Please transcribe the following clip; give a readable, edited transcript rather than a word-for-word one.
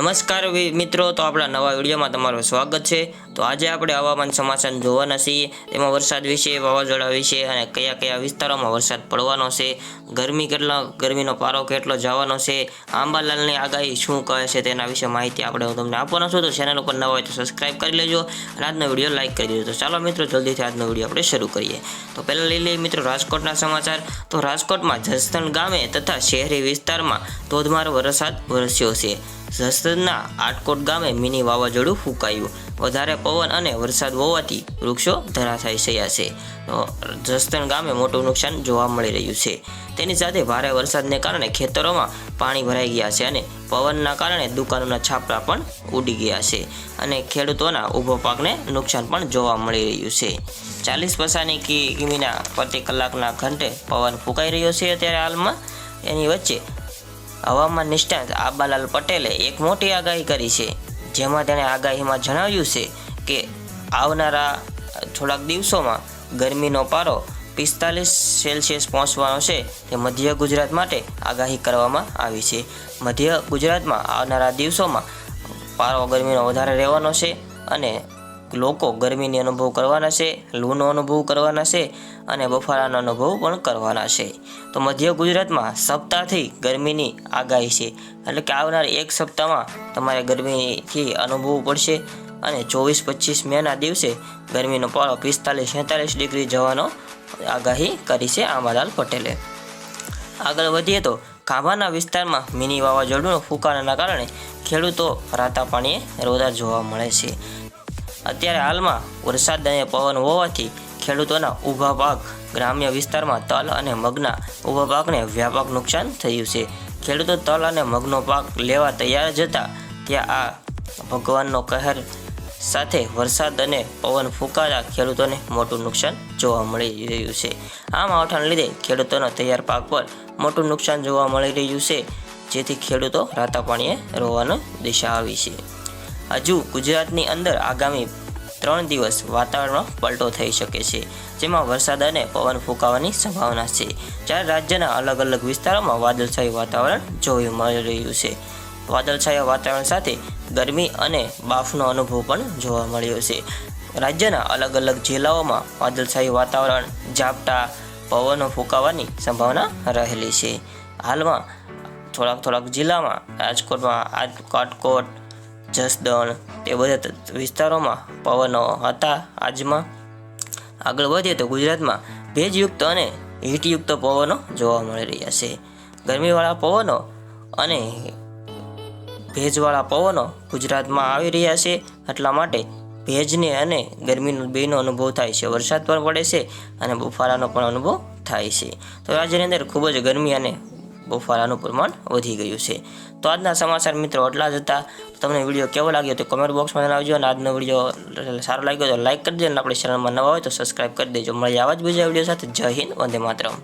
નમસ્કાર મિત્રો, તો આપણા નવા વિડીયોમાં તમારું સ્વાગત છે। તો આજે આપણે હવામાન સમાચાર જોવાના છીએ, તેમાં વરસાદ વિશે, વાવાઝોડા વિશે અને કયા કયા વિસ્તારોમાં વરસાદ પડવાનો છે, ગરમીનો પારો કેટલો જવાનો છે, આંબાલાલની આગાહી શું કહે છે તેના વિશે માહિતી આપણે હું તમને આપવાનો છું। તો ચેનલ ઉપર નવા હોય તો સબસ્ક્રાઇબ કરી લેજો અને આજનો વિડીયો લાઇક કરી દેજો। તો ચાલો મિત્રો, જલ્દીથી આજનો વિડીયો આપણે શરૂ કરીએ। તો પહેલાં લઈ લઈએ મિત્રો રાજકોટના સમાચાર। તો રાજકોટમાં જસદણ ગામે તથા શહેરી વિસ્તારમાં ધોધમાર વરસાદ વરસ્યો છે। જસદણના આટકોટ ગામે મિની વાવાઝોડું ફૂંકાયું। વધારે પવન અને વરસાદ હોવાથી વૃક્ષો ધરાશાયી થયા છે। તો જસદણ ગામે મોટું નુકસાન જોવા મળી રહ્યું છે। તેની સાથે ભારે વરસાદને કારણે ખેતરોમાં પાણી ભરાઈ ગયા છે અને પવનના કારણે દુકાનોના છાપરા પણ ઉડી ગયા છે અને ખેડૂતોના ઊભો પાકને નુકસાન પણ જોવા મળી રહ્યું છે। 40-50 કિમીના પ્રતિ કલાકના ઘંટે પવન ફૂંકાઈ રહ્યો છે અત્યારે હાલમાં। એની વચ્ચે હવામાન નિષ્ણાત આંબાલાલ પટેલે એક મોટી આગાહી કરી છે, જેમાં તેણે આગાહીમાં જણાવ્યું છે કે આવનારા થોડાક દિવસોમાં ગરમીનો પારો 45 સેલ્સિયસ પહોંચવાનો છે। તે મધ્ય ગુજરાત માટે આગાહી કરવામાં આવી છે। મધ્ય ગુજરાતમાં આવનારા દિવસોમાં પારો ગરમીનો વધારે રહેવાનો છે અને લોકો ગરમીનો અનુભવ કરવાના છે, લૂનો અનુભવ કરવાના છે અને બફારાનો અનુભવ પણ કરવાના છે। તો મધ્ય ગુજરાતમાં સપ્તાહથી ગરમીની આગાહી છે, એટલે કે આવનાર એક સપ્તાહમાં તમારે ગરમીથી અનુભવ પડશે અને 24-25 મેના દિવસે ગરમીનો પારો 45-46 ડિગ્રી જવાનો આગાહી કરી છે આંબાલાલ પટેલે। આગળ વધીએ તો ખાંભાના વિસ્તારમાં મિની વાવાઝોડું ફૂંકાવાના કારણે ખેડૂતો રાતા પાણીએ રોતા જોવા મળે છે। અત્યારે હાલમાં વરસાદ અને પવન હોવાથી ખેડૂતોના ઊભા પાક ગ્રામ્ય વિસ્તારમાં તલ અને મગના ઊભા પાકને વ્યાપક નુકસાન થયું છે। ખેડૂતો તલ અને મગનો પાક લેવા તૈયાર જતા ત્યાં આ ભગવાનનો કહેર સાથે વરસાદ અને પવન ફૂંકાતા ખેડૂતોને મોટું નુકસાન જોવા મળી રહ્યું છે। આ માવઠાને લીધે ખેડૂતોના તૈયાર પાક પર મોટું નુકસાન જોવા મળી રહ્યું છે, જેથી ખેડૂતો રાતા પાણીએ રોવાની દિશા આવી છે। હજુ ગુજરાતની અંદર આગામી 3 દિવસ વાતાવરણમાં પલટો થઈ શકે છે, જેમાં વરસાદ અને પવન ફૂંકાવાની સંભાવના છે, જ્યારે રાજ્યના અલગ અલગ વિસ્તારોમાં વાદળછાયું વાતાવરણ જોવા મળી રહ્યું છે। વાદળછાયા વાતાવરણ સાથે ગરમી અને બાફનો અનુભવ પણ જોવા મળ્યો છે। રાજ્યના અલગ અલગ જિલ્લાઓમાં વાદળછાયું વાતાવરણ, ઝાપટા, પવનો ફૂંકાવાની સંભાવના રહેલી છે। હાલમાં થોડાક જિલ્લામાં રાજકોટમાં આટકોટ, જસદણ તે બધા વિસ્તારોમાં પવનો હતા આજમાં। આગળ વધીએ તો ગુજરાતમાં ભેજયુક્ત અને હીટયુક્ત પવનો જોવા મળી રહ્યા છે। ગરમીવાળા પવનો અને ભેજવાળા પવનો ગુજરાતમાં આવી રહ્યા છે, એટલા માટે ભેજને અને ગરમીનો બેનો અનુભવ થાય છે, વરસાદ પણ પડે છે અને બફારાનો પણ અનુભવ થાય છે। તો રાજ્યની અંદર ખૂબ જ ગરમી અને બફારાનું પ્રમાણ વધી ગયું છે। તો આજના સમાચાર મિત્રો એટલા જ હતા। તમને વિડીયો કેવો લાગ્યો તો કમેન્ટ બોક્સમાં જણાવજો અને આજનો વિડીયો સારો લાગ્યો તો લાઇક કરી દેજો અને આપણી ચેનલમાં નવા હોય તો સબસ્ક્રાઇબ કરી દેજો। મળીએ આવા જ બીજા વિડીયો સાથે। જય હિન્દ, વંદે માતરમ।